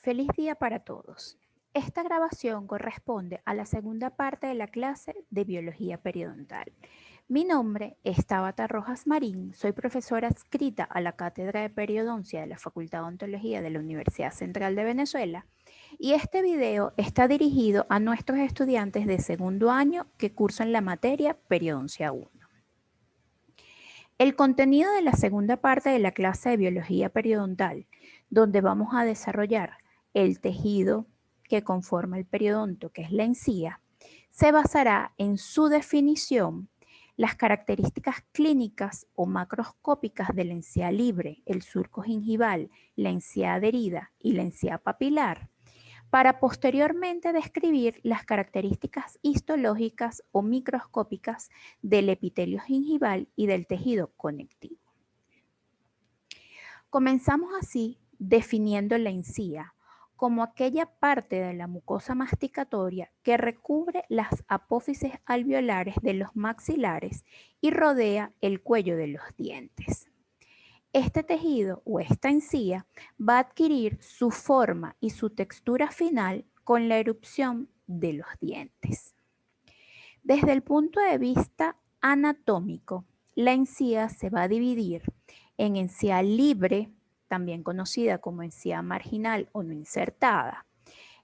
Feliz día para todos. Esta grabación corresponde a la segunda parte de la clase de Biología Periodontal. Mi nombre es Tabata Rojas Marín, soy profesora adscrita a la Cátedra de Periodoncia de la Facultad de Odontología de la Universidad Central de Venezuela y este video está dirigido a nuestros estudiantes de segundo año que cursan la materia Periodoncia 1. El contenido de la segunda parte de la clase de Biología Periodontal, donde vamos a desarrollar el tejido que conforma el periodonto, que es la encía, se basará en su definición, las características clínicas o macroscópicas de la encía libre, el surco gingival, la encía adherida y la encía papilar, para posteriormente describir las características histológicas o microscópicas del epitelio gingival y del tejido conectivo. Comenzamos así definiendo la encía como aquella parte de la mucosa masticatoria que recubre las apófisis alveolares de los maxilares y rodea el cuello de los dientes. Este tejido o esta encía va a adquirir su forma y su textura final con la erupción de los dientes. Desde el punto de vista anatómico, la encía se va a dividir en encía libre, también conocida como encía marginal o no insertada,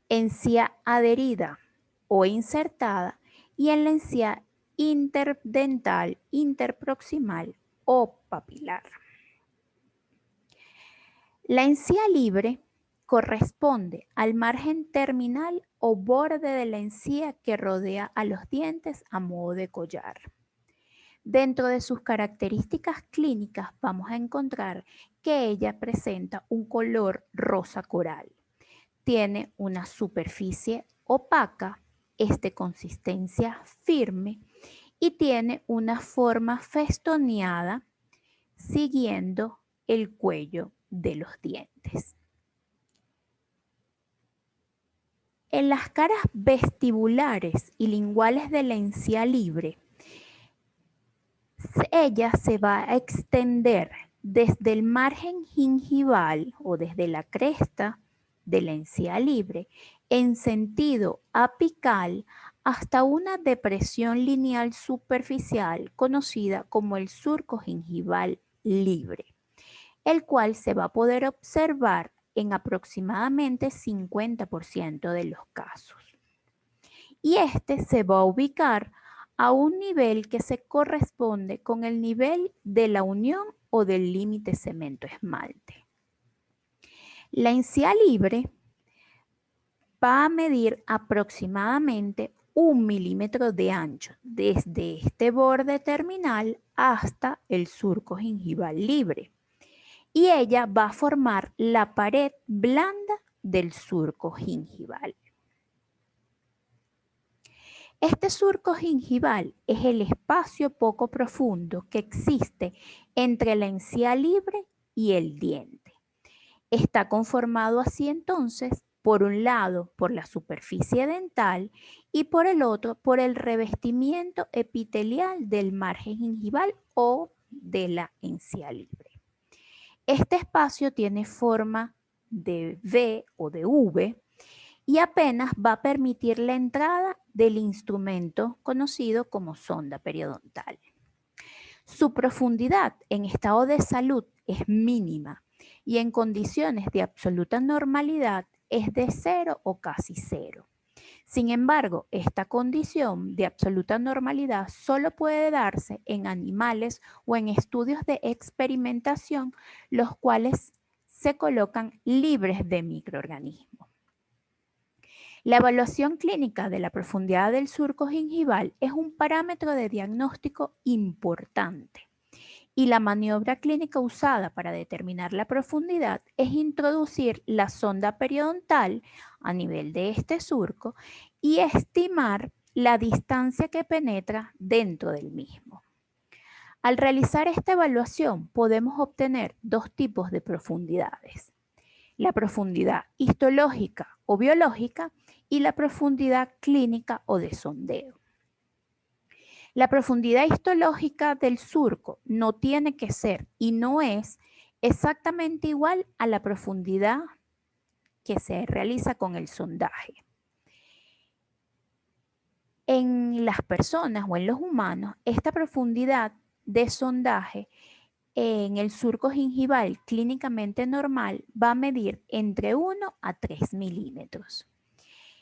encía adherida o insertada y en la encía interdental, interproximal o papilar. La encía libre corresponde al margen terminal o borde de la encía que rodea a los dientes a modo de collar. Dentro de sus características clínicas vamos a encontrar que ella presenta un color rosa coral. Tiene una superficie opaca, es de consistencia firme y tiene una forma festoneada siguiendo el cuello de los dientes. En las caras vestibulares y linguales de la encía libre, ella se va a extender desde el margen gingival o desde la cresta de la encía libre en sentido apical hasta una depresión lineal superficial conocida como el surco gingival libre, el cual se va a poder observar en aproximadamente 50% de los casos. Y este se va a ubicar a un nivel que se corresponde con el nivel de la unión o del límite cemento-esmalte. La encía libre va a medir aproximadamente 1 milímetro de ancho desde este borde terminal hasta el surco gingival libre. Y ella va a formar la pared blanda del surco gingival. Este surco gingival es el espacio poco profundo que existe entre la encía libre y el diente. Está conformado así entonces, por un lado, por la superficie dental y por el otro, por el revestimiento epitelial del margen gingival o de la encía libre. Este espacio tiene forma de V o de V y apenas va a permitir la entrada del instrumento conocido como sonda periodontal. Su profundidad en estado de salud es mínima y en condiciones de absoluta normalidad es de 0 o casi 0. Sin embargo, esta condición de absoluta normalidad solo puede darse en animales o en estudios de experimentación, los cuales se colocan libres de microorganismos. La evaluación clínica de la profundidad del surco gingival es un parámetro de diagnóstico importante y la maniobra clínica usada para determinar la profundidad es introducir la sonda periodontal a nivel de este surco y estimar la distancia que penetra dentro del mismo. Al realizar esta evaluación podemos obtener dos tipos de profundidades: la profundidad histológica o biológica y la profundidad clínica o de sondeo. La profundidad histológica del surco no tiene que ser y no es exactamente igual a la profundidad que se realiza con el sondaje. En las personas o en los humanos, esta profundidad de sondaje en el surco gingival clínicamente normal va a medir entre 1 a 3 milímetros.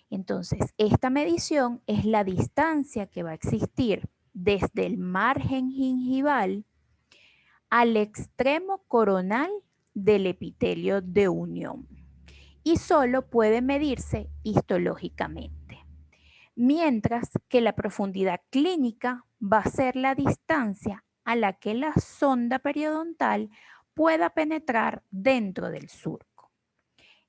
Entonces, esta medición es la distancia que va a existir desde el margen gingival al extremo coronal del epitelio de unión y solo puede medirse histológicamente, mientras que la profundidad clínica va a ser la distancia a la que la sonda periodontal pueda penetrar dentro del surco.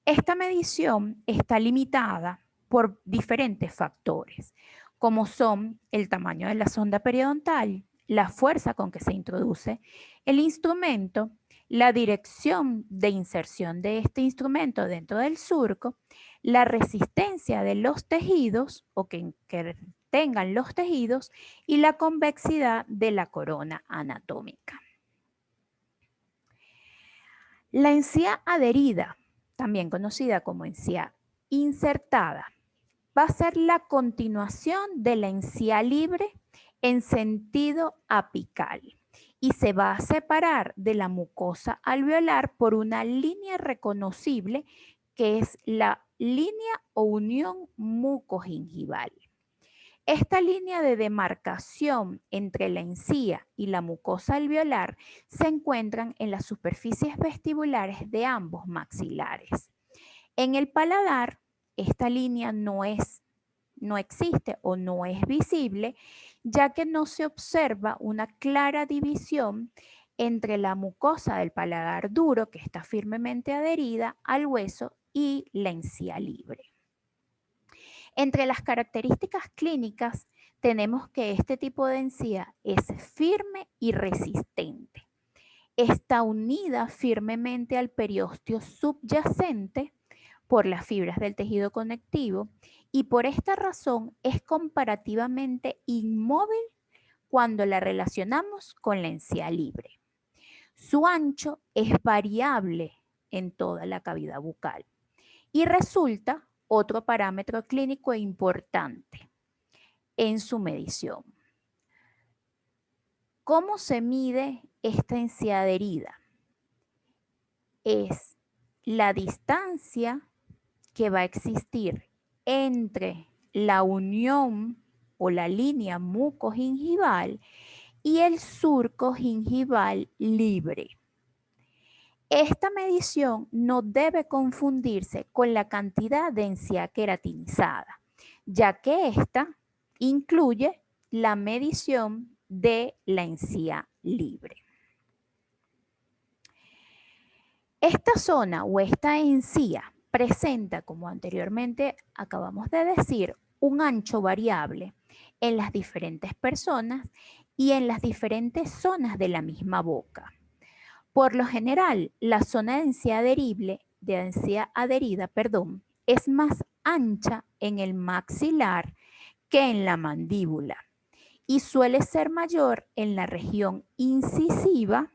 Esta medición está limitada por diferentes factores, como son el tamaño de la sonda periodontal, la fuerza con que se introduce el instrumento, la dirección de inserción de este instrumento dentro del surco, la resistencia de los tejidos o que tengan los tejidos y la convexidad de la corona anatómica. La encía adherida, también conocida como encía insertada, va a ser la continuación de la encía libre en sentido apical y se va a separar de la mucosa alveolar por una línea reconocible que es la línea o unión mucogingival. Esta línea de demarcación entre la encía y la mucosa alveolar se encuentran en las superficies vestibulares de ambos maxilares. En el paladar, esta línea no existe o no es visible, ya que no se observa una clara división entre la mucosa del paladar duro, que está firmemente adherida al hueso, y la encía libre. Entre las características clínicas tenemos que este tipo de encía es firme y resistente. Está unida firmemente al periósteo subyacente por las fibras del tejido conectivo y por esta razón es comparativamente inmóvil cuando la relacionamos con la encía libre. Su ancho es variable en toda la cavidad bucal y resulta otro parámetro clínico importante en su medición. ¿Cómo se mide esta encía adherida? Es la distancia que va a existir entre la unión o la línea mucogingival y el surco gingival libre. Esta medición no debe confundirse con la cantidad de encía queratinizada, ya que esta incluye la medición de la encía libre. Esta zona o esta encía presenta, como anteriormente acabamos de decir, un ancho variable en las diferentes personas y en las diferentes zonas de la misma boca. Por lo general, la zona de encía adherida, es más ancha en el maxilar que en la mandíbula y suele ser mayor en la región incisiva,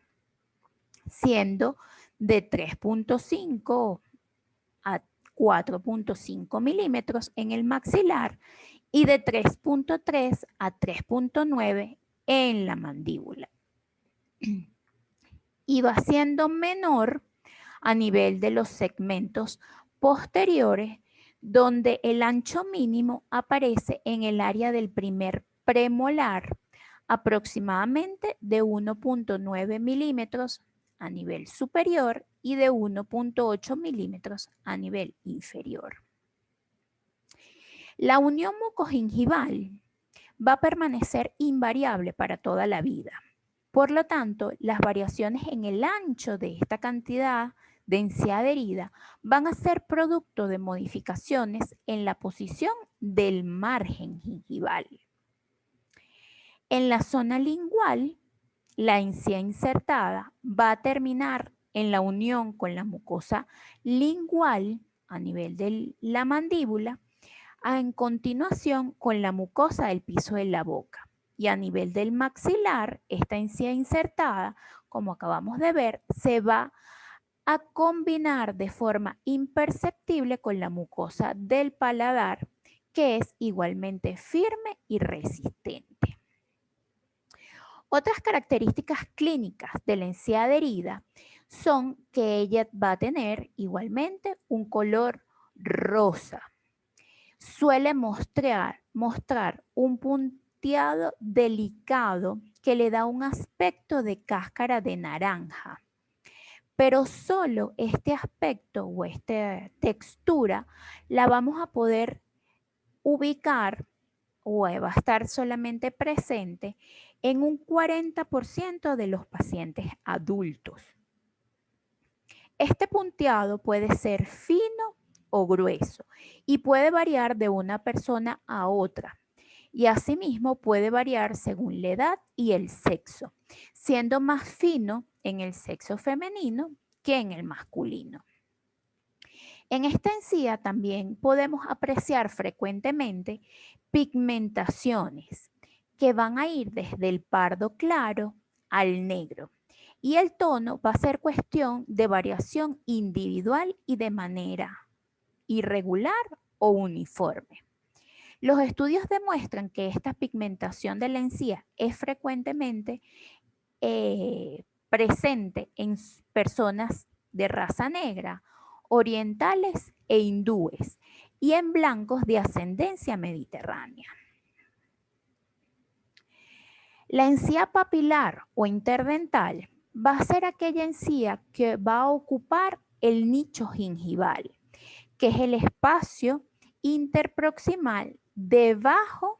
siendo de 3.5 a 4.5 milímetros en el maxilar y de 3.3 a 3.9 en la mandíbula. Y va siendo menor a nivel de los segmentos posteriores, donde el ancho mínimo aparece en el área del primer premolar, aproximadamente de 1.9 milímetros a nivel superior y de 1.8 milímetros a nivel inferior. La unión mucogingival va a permanecer invariable para toda la vida. Por lo tanto, las variaciones en el ancho de esta cantidad de encía adherida van a ser producto de modificaciones en la posición del margen gingival. En la zona lingual, la encía insertada va a terminar en la unión con la mucosa lingual a nivel de la mandíbula, en continuación con la mucosa del piso de la boca. Y a nivel del maxilar, esta encía insertada, como acabamos de ver, se va a combinar de forma imperceptible con la mucosa del paladar, que es igualmente firme y resistente. Otras características clínicas de la encía adherida son que ella va a tener igualmente un color rosa. Suele mostrar un punteado delicado que le da un aspecto de cáscara de naranja. Pero solo este aspecto o esta textura la vamos a poder ubicar o va a estar solamente presente en un 40% de los pacientes adultos. Este punteado puede ser fino o grueso y puede variar de una persona a otra. Y asimismo puede variar según la edad y el sexo, siendo más fino en el sexo femenino que en el masculino. En esta encía también podemos apreciar frecuentemente pigmentaciones que van a ir desde el pardo claro al negro. Y el tono va a ser cuestión de variación individual y de manera irregular o uniforme. Los estudios demuestran que esta pigmentación de la encía es frecuentemente presente en personas de raza negra, orientales e hindúes y en blancos de ascendencia mediterránea. La encía papilar o interdental va a ser aquella encía que va a ocupar el nicho gingival, que es el espacio interproximal debajo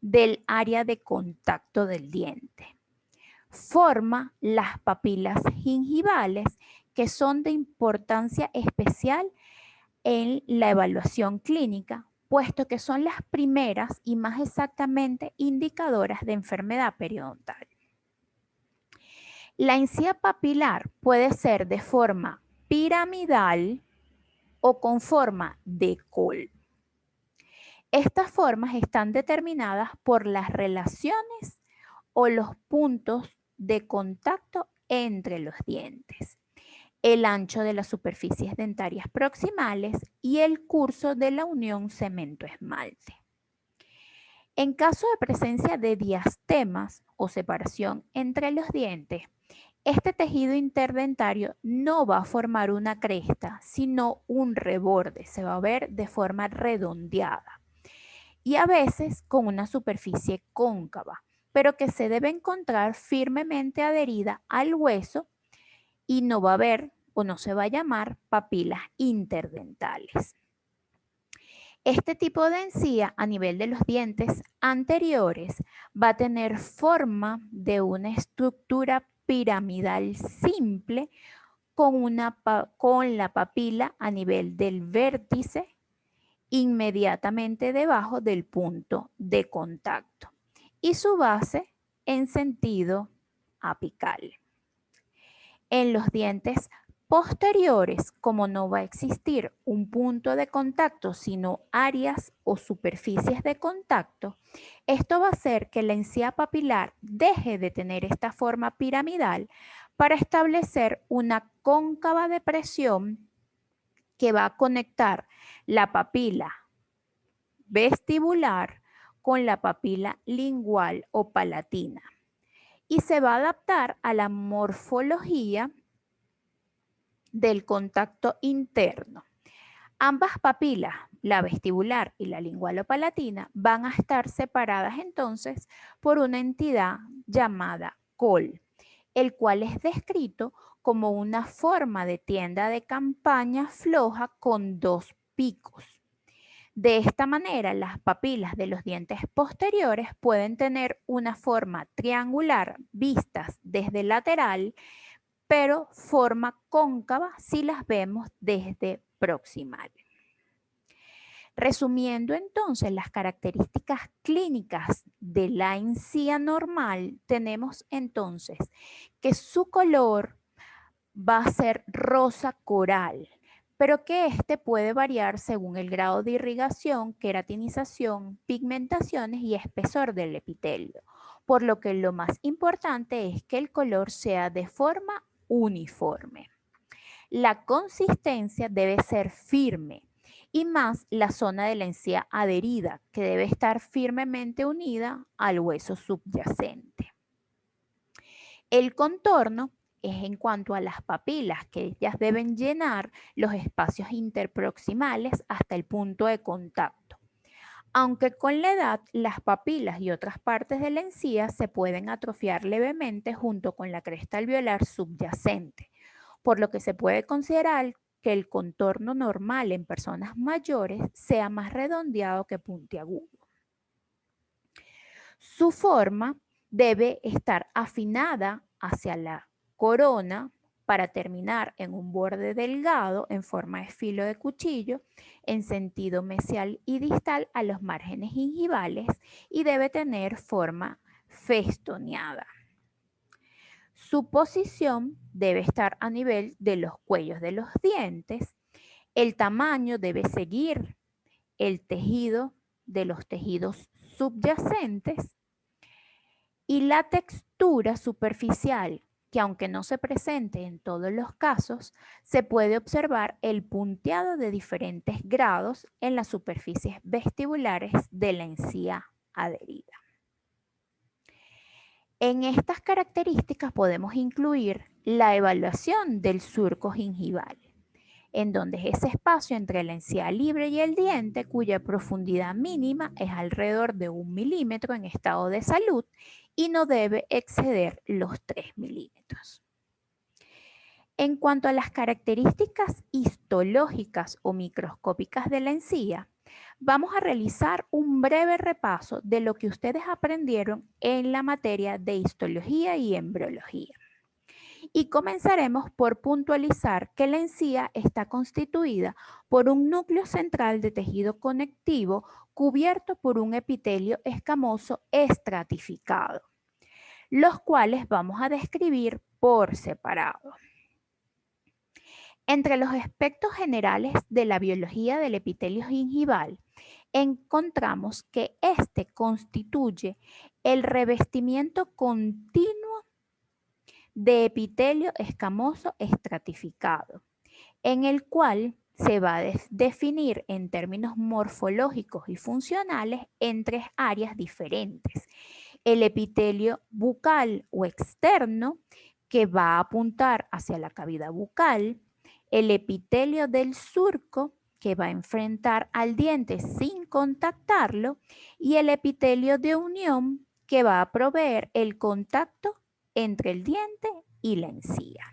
del área de contacto del diente. Forma las papilas gingivales, que son de importancia especial en la evaluación clínica, puesto que son las primeras y más exactamente indicadoras de enfermedad periodontal. La encía papilar puede ser de forma piramidal o con forma de col. Estas formas están determinadas por las relaciones o los puntos de contacto entre los dientes, el ancho de las superficies dentarias proximales y el curso de la unión cemento-esmalte. En caso de presencia de diastemas o separación entre los dientes, este tejido interdentario no va a formar una cresta, sino un reborde, se va a ver de forma redondeada y a veces con una superficie cóncava, pero que se debe encontrar firmemente adherida al hueso y no va a haber o no se va a llamar papilas interdentales. Este tipo de encía a nivel de los dientes anteriores va a tener forma de una estructura piramidal simple con la papila a nivel del vértice inmediatamente debajo del punto de contacto y su base en sentido apical. En los dientes posteriores, como no va a existir un punto de contacto, sino áreas o superficies de contacto, esto va a hacer que la encía papilar deje de tener esta forma piramidal para establecer una cóncava depresión que va a conectar la papila vestibular con la papila lingual o palatina y se va a adaptar a la morfología del contacto interno. Ambas papilas, la vestibular y la lingual o palatina, van a estar separadas entonces por una entidad llamada col, el cual es descrito como una forma de tienda de campaña floja con dos picos. De esta manera, las papilas de los dientes posteriores pueden tener una forma triangular vistas desde lateral, pero forma cóncava si las vemos desde proximal. Resumiendo entonces las características clínicas de la encía normal, tenemos entonces que su color va a ser rosa coral, pero que este puede variar según el grado de irrigación, queratinización, pigmentaciones y espesor del epitelio, por lo que lo más importante es que el color sea de forma uniforme. La consistencia debe ser firme y más la zona de la encía adherida, que debe estar firmemente unida al hueso subyacente. El contorno es en cuanto a las papilas, que ellas deben llenar los espacios interproximales hasta el punto de contacto. Aunque con la edad las papilas y otras partes de la encía se pueden atrofiar levemente junto con la cresta alveolar subyacente, por lo que se puede considerar que el contorno normal en personas mayores sea más redondeado que puntiagudo. Su forma debe estar afinada hacia la corona para terminar en un borde delgado en forma de filo de cuchillo en sentido mesial y distal a los márgenes gingivales y debe tener forma festoneada. Su posición debe estar a nivel de los cuellos de los dientes. El tamaño debe seguir el tejido de los tejidos subyacentes y la textura superficial, que aunque no se presente en todos los casos, se puede observar el punteado de diferentes grados en las superficies vestibulares de la encía adherida. En estas características podemos incluir la evaluación del surco gingival, en donde es ese espacio entre la encía libre y el diente cuya profundidad mínima es alrededor de 1 milímetro en estado de salud y no debe exceder los 3 milímetros. En cuanto a las características histológicas o microscópicas de la encía, vamos a realizar un breve repaso de lo que ustedes aprendieron en la materia de histología y embriología. Y comenzaremos por puntualizar que la encía está constituida por un núcleo central de tejido conectivo cubierto por un epitelio escamoso estratificado, los cuales vamos a describir por separado. Entre los aspectos generales de la biología del epitelio gingival, encontramos que este constituye el revestimiento continuo de epitelio escamoso estratificado, en el cual se va a definir en términos morfológicos y funcionales en 3 áreas diferentes. El epitelio bucal o externo, que va a apuntar hacia la cavidad bucal, el epitelio del surco, que va a enfrentar al diente sin contactarlo, y el epitelio de unión, que va a proveer el contacto entre el diente y la encía.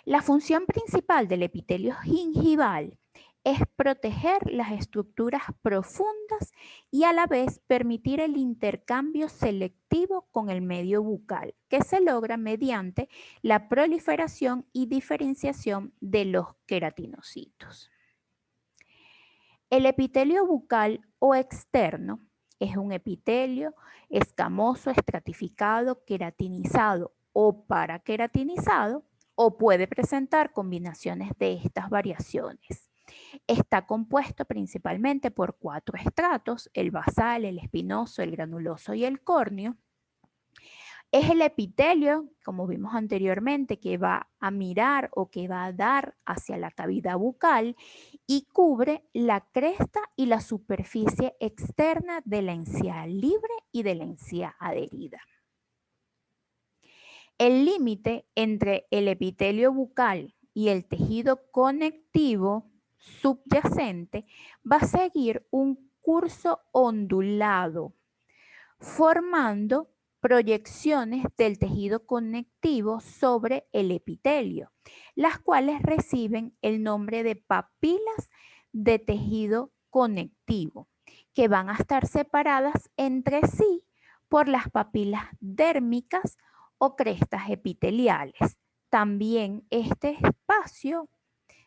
La función principal del epitelio gingival es proteger las estructuras profundas y a la vez permitir el intercambio selectivo con el medio bucal, que se logra mediante la proliferación y diferenciación de los queratinocitos. El epitelio bucal o externo es un epitelio escamoso, estratificado, queratinizado o paraqueratinizado, o puede presentar combinaciones de estas variaciones. Está compuesto principalmente por 4 estratos: el basal, el espinoso, el granuloso y el córneo. Es el epitelio, como vimos anteriormente, que va a mirar o que va a dar hacia la cavidad bucal y cubre la cresta y la superficie externa de la encía libre y de la encía adherida. El límite entre el epitelio bucal y el tejido conectivo subyacente va a seguir un curso ondulado, formando proyecciones del tejido conectivo sobre el epitelio, las cuales reciben el nombre de papilas de tejido conectivo, que van a estar separadas entre sí por las papilas dérmicas o crestas epiteliales. También este espacio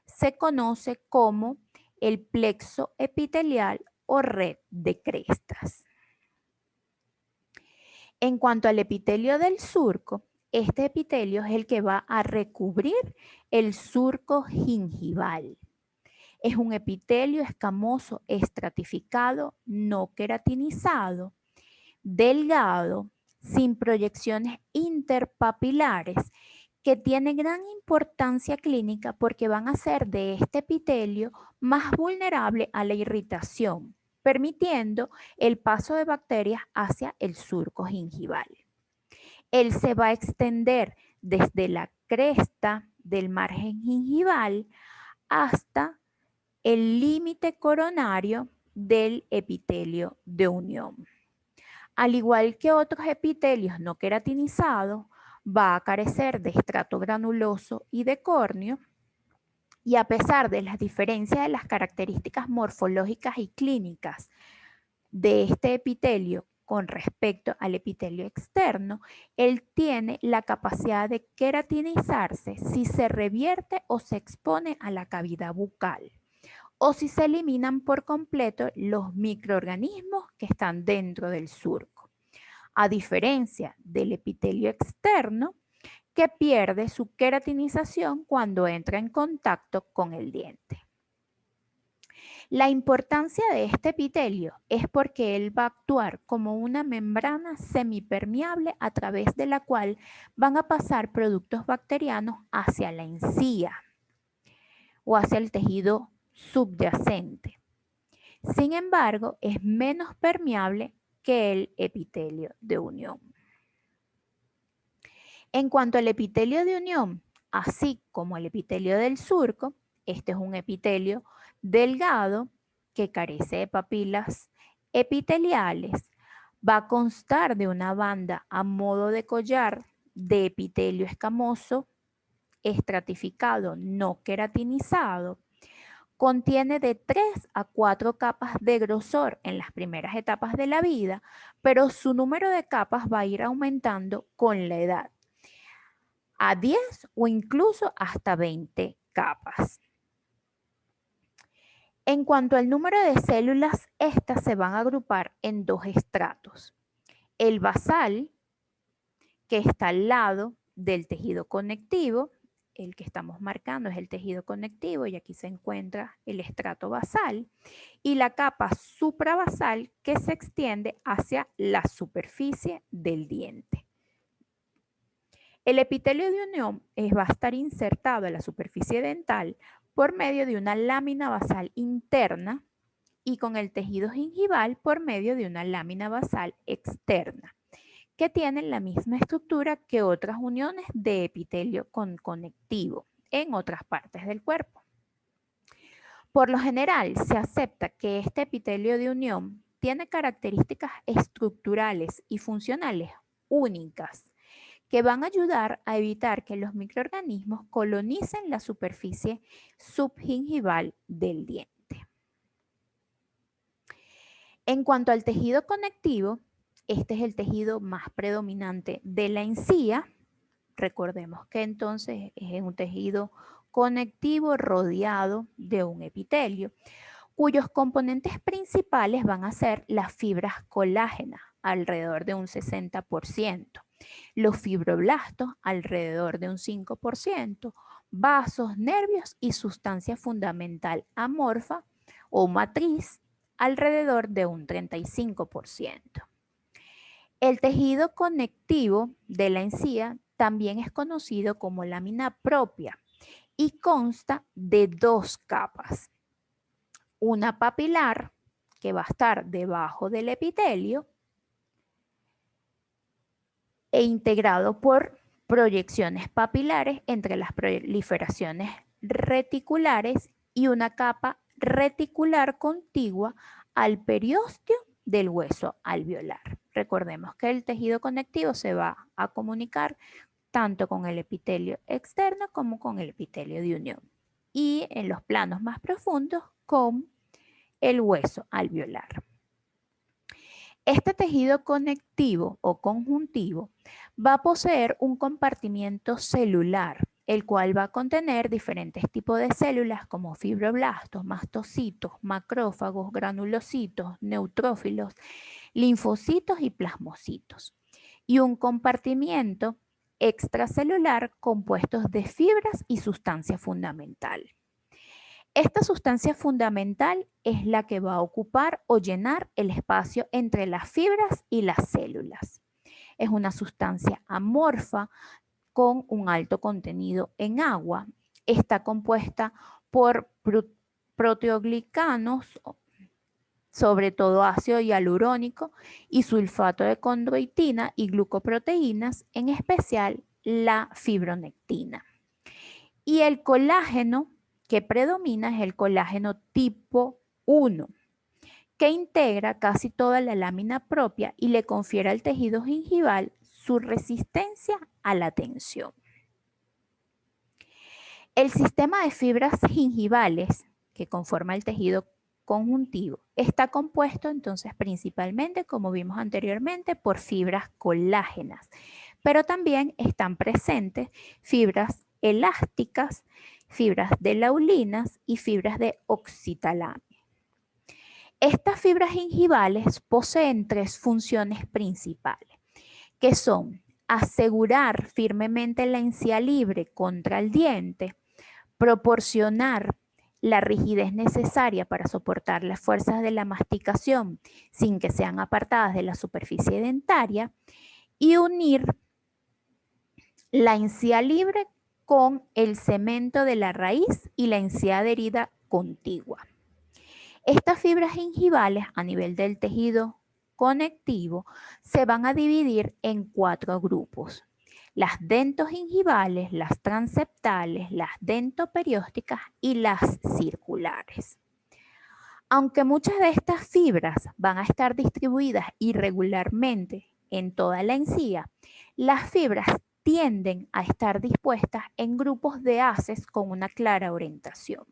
se conoce como el plexo epitelial o red de crestas. En cuanto al epitelio del surco, este epitelio es el que va a recubrir el surco gingival. Es un epitelio escamoso estratificado, no queratinizado, delgado, sin proyecciones interpapilares, que tiene gran importancia clínica porque van a hacer de este epitelio más vulnerable a la irritación, permitiendo el paso de bacterias hacia el surco gingival. Él se va a extender desde la cresta del margen gingival hasta el límite coronario del epitelio de unión. Al igual que otros epitelios no queratinizados, va a carecer de estrato granuloso y de córneo, y a pesar de las diferencias de las características morfológicas y clínicas de este epitelio con respecto al epitelio externo, él tiene la capacidad de queratinizarse si se revierte o se expone a la cavidad bucal, o si se eliminan por completo los microorganismos que están dentro del surco, a diferencia del epitelio externo, que pierde su queratinización cuando entra en contacto con el diente. La importancia de este epitelio es porque él va a actuar como una membrana semipermeable a través de la cual van a pasar productos bacterianos hacia la encía o hacia el tejido subyacente. Sin embargo, es menos permeable que el epitelio de unión. En cuanto al epitelio de unión, así como el epitelio del surco, este es un epitelio delgado que carece de papilas epiteliales. Va a constar de una banda a modo de collar de epitelio escamoso, estratificado, no queratinizado. Contiene de 3 a 4 capas de grosor en las primeras etapas de la vida, pero su número de capas va a ir aumentando con la edad, a 10 o incluso hasta 20 capas. En cuanto al número de células, estas se van a agrupar en 2 estratos. El basal, que está al lado del tejido conectivo, el que estamos marcando es el tejido conectivo y aquí se encuentra el estrato basal, y la capa suprabasal que se extiende hacia la superficie del diente. El epitelio de unión va a estar insertado en la superficie dental por medio de una lámina basal interna y con el tejido gingival por medio de una lámina basal externa, que tienen la misma estructura que otras uniones de epitelio conectivo en otras partes del cuerpo. Por lo general, se acepta que este epitelio de unión tiene características estructurales y funcionales únicas que van a ayudar a evitar que los microorganismos colonicen la superficie subgingival del diente. En cuanto al tejido conectivo, este es el tejido más predominante de la encía. Recordemos que entonces es un tejido conectivo rodeado de un epitelio, cuyos componentes principales van a ser las fibras colágenas, alrededor de un 60%, los fibroblastos, alrededor de un 5%, vasos, nervios y sustancia fundamental amorfa o matriz, alrededor de un 35%. El tejido conectivo de la encía también es conocido como lámina propia y consta de 2 capas. Una papilar, que va a estar debajo del epitelio, e integrado por proyecciones papilares entre las proliferaciones reticulares y una capa reticular contigua al periósteo del hueso alveolar. Recordemos que el tejido conectivo se va a comunicar tanto con el epitelio externo como con el epitelio de unión, y en los planos más profundos con el hueso alveolar. Este tejido conectivo o conjuntivo va a poseer un compartimiento celular, el cual va a contener diferentes tipos de células como fibroblastos, mastocitos, macrófagos, granulocitos, neutrófilos, linfocitos y plasmocitos, y un compartimiento extracelular compuesto de fibras y sustancia fundamental. Esta sustancia fundamental es la que va a ocupar o llenar el espacio entre las fibras y las células. Es una sustancia amorfa con un alto contenido en agua. Está compuesta por proteoglicanos, sobre todo ácido hialurónico y sulfato de condroitina y glucoproteínas, en especial la fibronectina. Y el colágeno que predomina es el colágeno tipo 1, que integra casi toda la lámina propia y le confiere al tejido gingival su resistencia a la tensión. El sistema de fibras gingivales que conforma el tejido conjuntivo está compuesto entonces principalmente, como vimos anteriormente, por fibras colágenas, pero también están presentes fibras elásticas, fibras de laulinas y fibras de oxitalamina. Estas fibras gingivales poseen tres funciones principales, que son asegurar firmemente la encía libre contra el diente, proporcionar la rigidez necesaria para soportar las fuerzas de la masticación sin que sean apartadas de la superficie dentaria, y unir la encía libre con el cemento de la raíz y la encía adherida contigua. Estas fibras gingivales a nivel del tejido conectivo se van a dividir en 4 grupos: las dentogingivales, las transeptales, las dentoperiósticas y las circulares. Aunque muchas de estas fibras van a estar distribuidas irregularmente en toda la encía, las fibras tienden a estar dispuestas en grupos de haces con una clara orientación.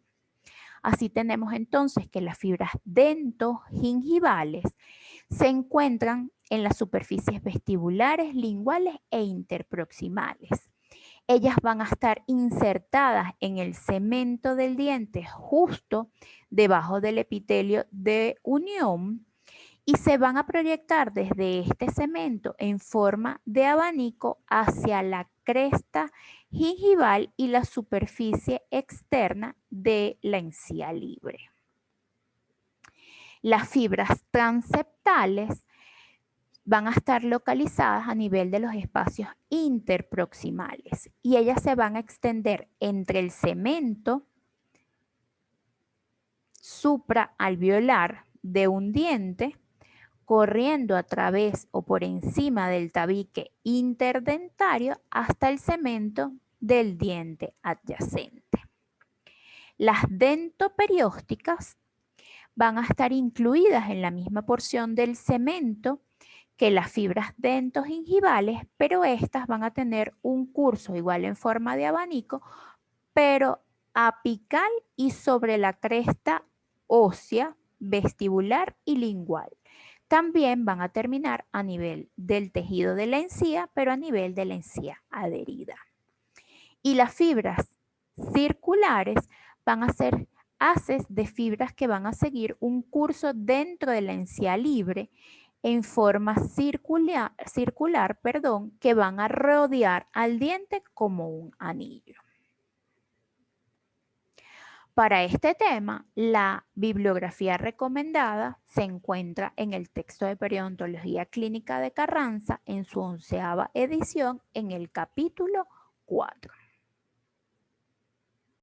Así tenemos entonces que las fibras dentogingivales se encuentran en las superficies vestibulares, linguales e interproximales. Ellas van a estar insertadas en el cemento del diente justo debajo del epitelio de unión y se van a proyectar desde este cemento en forma de abanico hacia la cresta gingival y la superficie externa de la encía libre. Las fibras transeptales van a estar localizadas a nivel de los espacios interproximales y ellas se van a extender entre el cemento supraalveolar de un diente, corriendo a través o por encima del tabique interdentario hasta el cemento del diente adyacente. Las dentoperiósticas van a estar incluidas en la misma porción del cemento que las fibras dentogingivales, pero estas van a tener un curso igual en forma de abanico, pero apical y sobre la cresta ósea, vestibular y lingual. También van a terminar a nivel del tejido de la encía, pero a nivel de la encía adherida. Y las fibras circulares van a ser haces de fibras que van a seguir un curso dentro de la encía libre en forma circular, que van a rodear al diente como un anillo. Para este tema, la bibliografía recomendada se encuentra en el texto de Periodontología Clínica de Carranza en su 11ª edición en el capítulo 4.